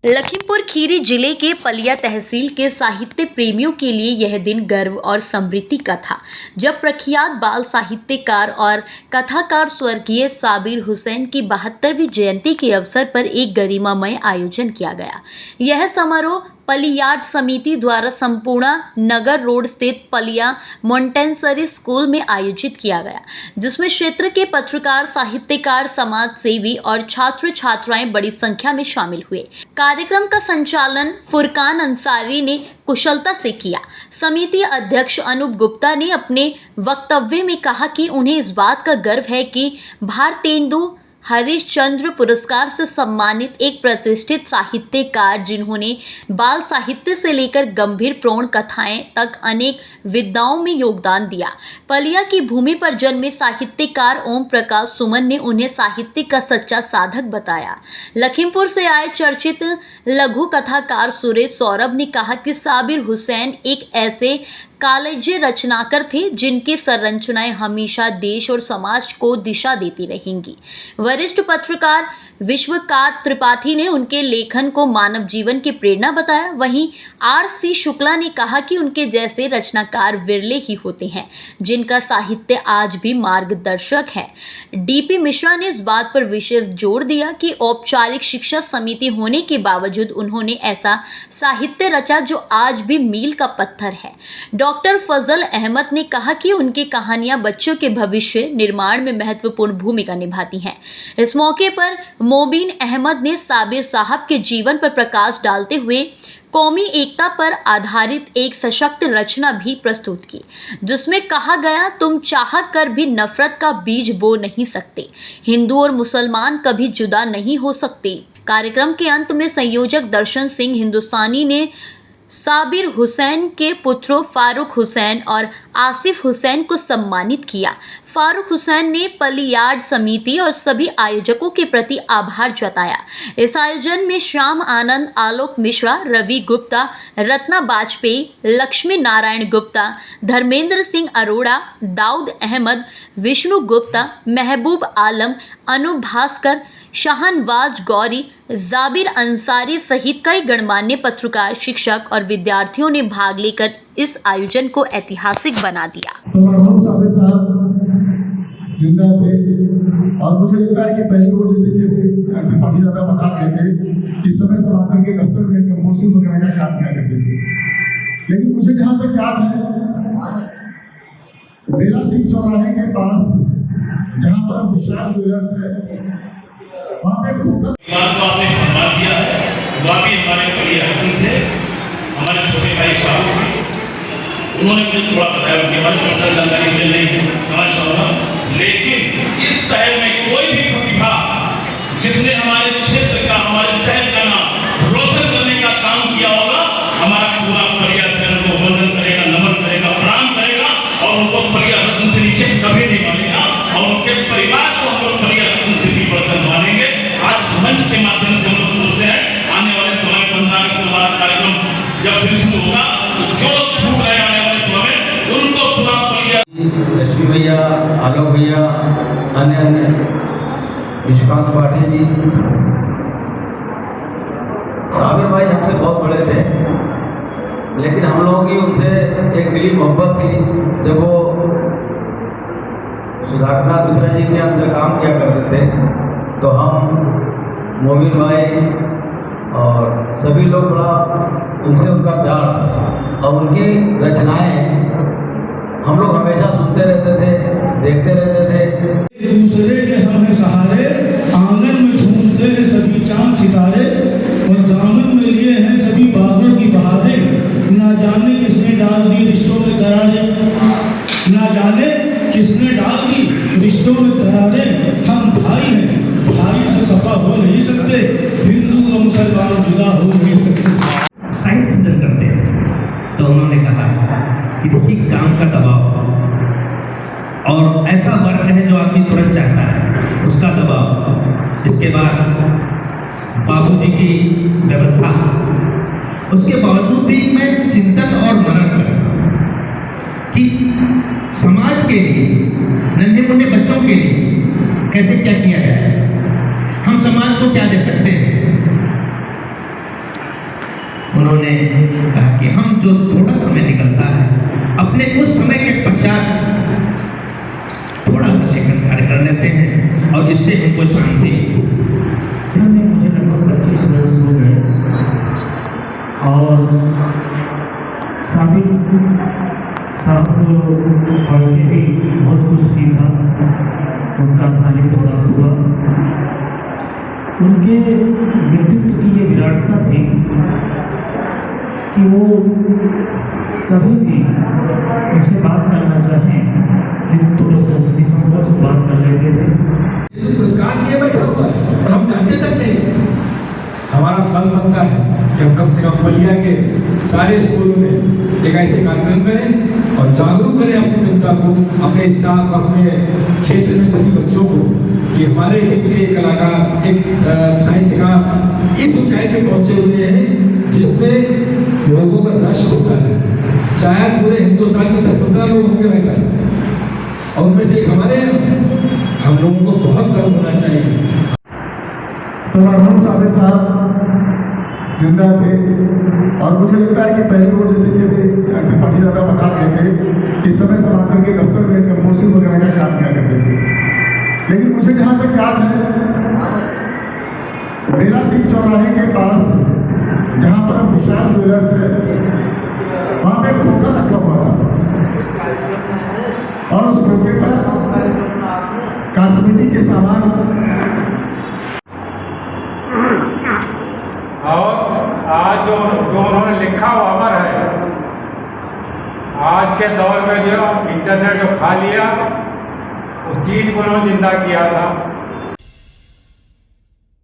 लखीमपुर खीरी जिले के पलिया तहसील के साहित्य प्रेमियों के लिए यह दिन गर्व और समृद्धि का था, जब प्रख्यात बाल साहित्यकार और कथाकार स्वर्गीय साबिर हुसैन की 72वीं जयंती के अवसर पर एक गरिमामय आयोजन किया गया। यह समारोह पलियाड समिति द्वारा संपूर्ण नगर रोड स्थित पलिया मॉन्टेसरी स्कूल में आयोजित किया गया, जिसमें क्षेत्र के पत्रकार, साहित्यकार, समाज सेवी और छात्र छात्राएं बड़ी संख्या में शामिल हुए। कार्यक्रम का संचालन फुरकान अंसारी ने कुशलता से किया। समिति अध्यक्ष अनूप गुप्ता ने अपने वक्तव्य में कहा कि उन्हें इस बात का गर्व है कि भारतेंदु हरिश्चंद्र पुरस्कार से सम्मानित एक प्रतिष्ठित साहित्यकार, जिन्होंने बाल साहित्य से लेकर गंभीर प्रौढ़ कथाएं तक अनेक विधाओं में योगदान दिया। पलिया की भूमि पर जन्मे साहित्यकार ओम प्रकाश सुमन ने उन्हें साहित्य का सच्चा साधक बताया। लखीमपुर से आए चर्चित लघु कथाकार सुरेश सौरभ ने कहा कि साबिर हुसैन एक ऐसे कालजे रचनाकार थे जिनकी संरचनाएं हमेशा देश और समाज को दिशा देती रहेंगी। वरिष्ठ पत्रकार विश्वकांत त्रिपाठी ने उनके लेखन को मानव जीवन की प्रेरणा बताया। वहीं आर.सी. शुक्ला ने कहा कि उनके जैसे रचनाकार विरले ही होते हैं जिनका साहित्य आज भी मार्गदर्शक है। डी.पी. मिश्रा ने इस बात पर विशेष जोर दिया कि औपचारिक शिक्षा समिति होने के बावजूद उन्होंने ऐसा साहित्य रचा जो आज भी मील का पत्थर है। डॉक्टर फजल अहमद ने कहा कि उनकी कहानियां बच्चों के भविष्य निर्माण में महत्वपूर्ण भूमिका निभाती हैं। इस मौके पर मोबिन अहमद ने साबिर साहब के जीवन पर प्रकाश डालते हुए कौमी एकता पर आधारित एक सशक्त रचना भी प्रस्तुत की, जिसमें कहा गया, तुम चाह कर भी नफरत का बीज बो नहीं सकते, हिंदू और मुसलमान कभी जुदा नहीं हो सकते। कार्यक्रम के अंत में संयोजक दर्शन सिंह हिंदुस्तानी ने साबिर हुसैन के पुत्रों फारूक हुसैन और आसिफ हुसैन को सम्मानित किया। फारूक हुसैन ने पलियाड समिति और सभी आयोजकों के प्रति आभार जताया। इस आयोजन में श्याम आनंद, आलोक मिश्रा, रवि गुप्ता, रत्ना बाजपेयी, लक्ष्मी नारायण गुप्ता, धर्मेंद्र सिंह अरोड़ा, दाऊद अहमद, विष्णु गुप्ता, महबूब आलम, अनु भास्कर, शाहनवाज गौरी, जाबिर अंसारी सहित कई गणमान्य पत्रकार, शिक्षक और विद्यार्थियों ने भाग लेकर इस आयोजन को ऐतिहासिक बना दिया। जिंदा थे और मुझे लगता है कि पहले वो जैसे कि काफी ज्यादा बता रहे थे कि समय समापन के दफ्तर में कंपोजिंग वगैरह का काम किया करते थे, लेकिन मुझे जहाँ तक याद है बेला सिंह चौराहे के पास जहाँ पर विशाल ज्वेलर्स है वहाँ पे आपने संवाद दिया है। वाकई हमारे प्रिय हकीम थे, हमारे छोटे भाई साहब थे, उन्होंने मुझे थोड़ा बताया उनके बारे में जानकारी मुझे नहीं समझ पाऊंगा, लेकिन इस शहर में कोई भी प्रतिभा जिसने हमारे क्षेत्र का, हमारे शहर का नाम रोशन करने का काम किया होगा, हमारा पूरा परिवार शहर को वंदन करेगा, नमन करेगा, प्रणाम करेगा और उनको परिवार रत्न से नीचे कभी नहीं मानेगा और उनके परिवार को हम लोग परिवार रत्न से भी बढ़कर मानेंगे। आज मंच के माध्यम से हम लोग सोचते हैं आने वाले समय 15 अगस्त हमारा कार्यक्रम जब फिर शुरू होगा तो जो छूट रहे आने वाले समय में उनको पूरा परिवार, लक्ष्मी भैया, आलोक भैया, अन्य विश्वकांत त्रिपाठी जी, साबिर भाई हमसे बहुत बड़े थे, लेकिन हम लोगों की उनसे एक दिली मोहब्बत थी। जब वो सुधाकरनाथ मिश्रा जी के अंदर काम किया करते थे तो हम मोबिन भाई और सभी लोग बड़ा उनसे उनका प्यार था और उनकी रचनाएं हम लोग हमेशा सुनते रहते थे, देखते रहते थे। दूसरे के हमें सहारे आंगन में झूमते हैं सभी चांद सितारे और दामन में लिए हैं सभी बादलों की बहारें। ना जाने किसने डाल दी रिश्तों में दरारें, ना जाने किसने डाल दी रिश्तों में दरारें। हम भाई हैं, भाई से खफा हो नहीं सकते, हिंदू और मुसलमान जुदा हो नहीं सकते। साइंस जब करते हैं तो उन्होंने कहा कि देखिए काम का दबाव और ऐसा वर्क है जो आदमी तुरंत चाहता है उसका दबाव, इसके बाद बाबूजी की व्यवस्था, उसके बावजूद भी मैं चिंतन और मनन करूं कि समाज के लिए, नन्हे मुन्ने बच्चों के लिए कैसे क्या किया जाए, हम समाज को क्या दे सकते हैं। उन्होंने कहा कि हम जो थोड़ा समय निकलता है अपने उस समय के पश्चात थोड़ा सा लेखन कार्य कर लेते हैं और इससे हमको शांति। मुझे लगभग 25 वर्ष हो गए और साबिर साहब को पढ़ के भी बहुत कुछ सीखा, उनका साहित्य प्राप्त हुआ। उनके व्यक्तित्व की ये विराटता थी कि वो कभी भी उनसे बात करना चाहें लेकिन तो सरस्वती संकोच बात कर लेते थे। तो पुरस्कार लिए बैठा हुआ है और हम जानते तक नहीं। हमारा फर्ज बनता है कि हम कम से कम बलिया के सारे स्कूलों में एक ऐसे कार्यक्रम करें और जागरूक करें अपनी जनता को, अपने स्टाफ, अपने क्षेत्र में सभी बच्चों को कि हमारे बीच के कलाकार, एक साहित्यकार इस ऊंचाई पे पहुंचे हुए हैं जिसमें लोगों का रश होता है। शायद पूरे हिंदुस्तान में 10-15 लोग होंगे वैसा, और उनमें से एक हमारे हम लोगों को बहुत गर्व होना चाहिए। तो मरहूम साबिर साहब जिंदा थे और मुझे लगता है कि पहले वो जैसे कि अभी काफ़ी ज़्यादा बता रहे थे कि समय समांतर के दफ्तर में कंपोजिंग वगैरह का काम किया करते थे। लेकिन मुझे जहाँ तक याद है, बेला सिंह चौराहे के पास जहाँ पर विशाल ज्वेलर्स है वहाँ पे खोखा रखा हुआ था और उस खोखे पर कॉस्मेटिक के सामान और आज जो उन्होंने लिखा वो अमर है। आज के दौर में जो इंटरनेट जो खा लिया उस चीज़ को उन्होंने जिंदा किया था।